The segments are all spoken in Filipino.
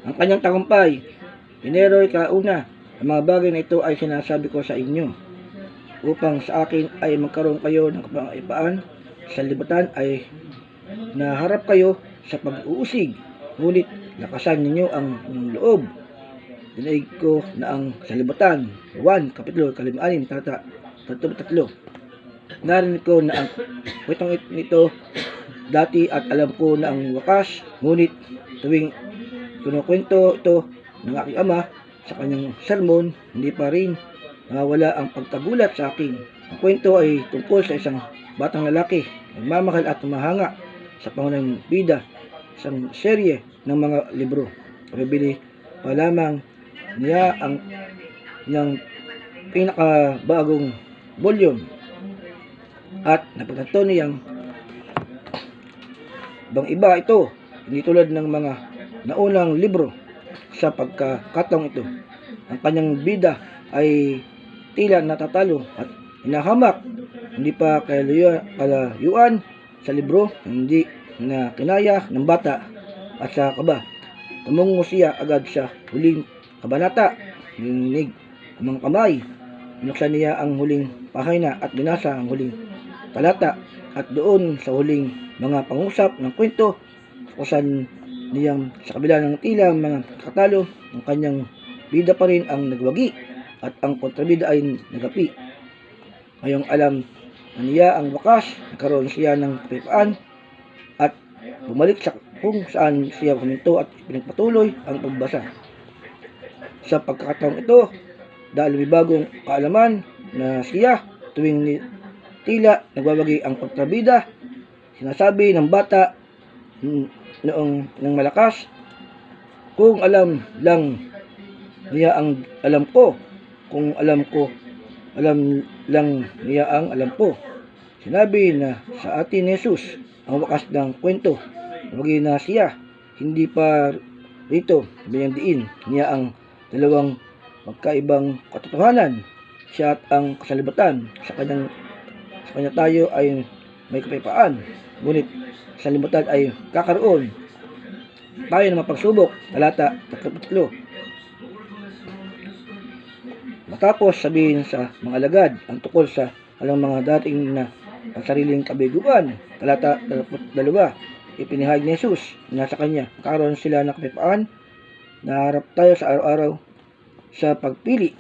ang kanyang tagumpay. Pinero'y kauna, ang mga bagay na ito ay sinasabi ko sa inyo, upang sa akin ay magkaroon kayo ng kapayapaan. Sa libutan ay naharap kayo sa pag-uusig, ngunit lakasan ninyo ang inyong loob. Dinaig ko na ang sanlibutan. 1 Kapitulo 16, talata 33. Narinig ko na ang kwentong nito dati at alam ko na ang wakas, ngunit tuwing kinukwento ito ng aking ama sa kanyang sermon, hindi pa rin nawala ang pagkagulat sa akin. Ang kwento ay tungkol sa isang batang lalaki, nagmamahal at mahanga sa pangunahing bida, isang serye ng mga libro. Pabili pa lamang niya ang niyang pinakabagong volume at napagtanto niyang bang iba ito, hindi tulad ng mga naunang libro. Sa pagkakataong ito, ang kanyang bida ay tila natatalo at hinahamak, hindi pa kalayuan sa libro, hindi na kinaya ng bata at sa kaba. Tumungo siya agad sa huling kabanata, nininig ang mga kamay, binuksan niya ang huling pahina at binasa ang huling talata, at doon sa huling mga pangusap ng kwento, kusan niyang sa kabila ng tila mga katalo, ang kanyang bida pa rin ang nagwagi at ang kontrabida ay nagapi. Ngayong alam na niya ang wakas, nagkaroon siya ng kapayapaan at bumalik sa kung saan siya huminto at pinagpatuloy ang pagbasa. Sa pagkakataong ito, dahil may bagong kaalaman na siya, tuwing tila nagwawagi ang kontrabida, sinasabi ng bata noong ng malakas, kung alam lang niya ang alam ko, kung alam ko, alam lang niya ang alam ko. Sinabi na sa atin ni Jesus ang wakas ng kwento. Nagwagi na siya, hindi pa rito binandiin niya ang dalawang magkaibang katotohanan, siya at ang kasalibatan. Sa kanya tayo ay may kapayapaan, ngunit sa libutan ay kakaroon tayo ng mapagsubok. Talata 33. Matapos sabihin sa mga alagad ang tukol sa alang mga dating na pansariling kabiguan, talata 22, ipinahayag ni Jesus na sa kanya magkakaroon sila ng kapayapaan. Naharap tayo sa araw-araw sa pagpili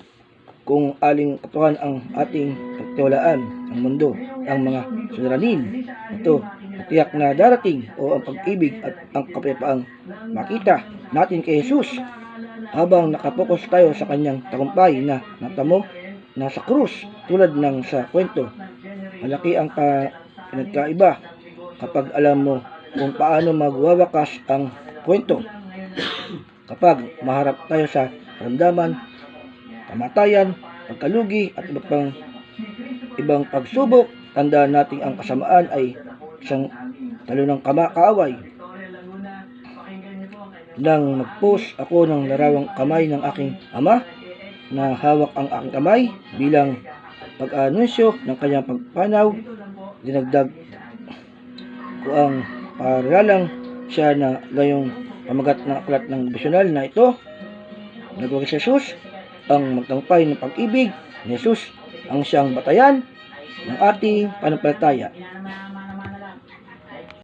kung aling katotohanan ang ating pagtiwalaan, ang mundo, ang mga suliranin. Ito tiyak na darating o ang pag-ibig at ang kapayapaang makita natin kay Jesus habang nakapokus tayo sa kanyang tagumpay na natamo na sa krus tulad ng sa kwento. Malaki ang pinagkaiba kapag alam mo kung paano magwawakas ang kwento. Kapag maharap tayo sa karamdaman, kamatayan, pagkalugi at ibang pagsubok, tandaan natin ang kasamaan ay isang talunang kaaway. Nang nag-post ako ng larawang kamay ng aking ama na hawak ang aking kamay bilang pag-anunsyo ng kanyang pagpanaw, dinagdag ko ang paralang siya na gayong pamagat ng aklat ng devosyonal na ito. Nagwagi si Jesus ang magtagumpay ng pag-ibig ni Jesus ang siyang batayan ng ating pananampalataya.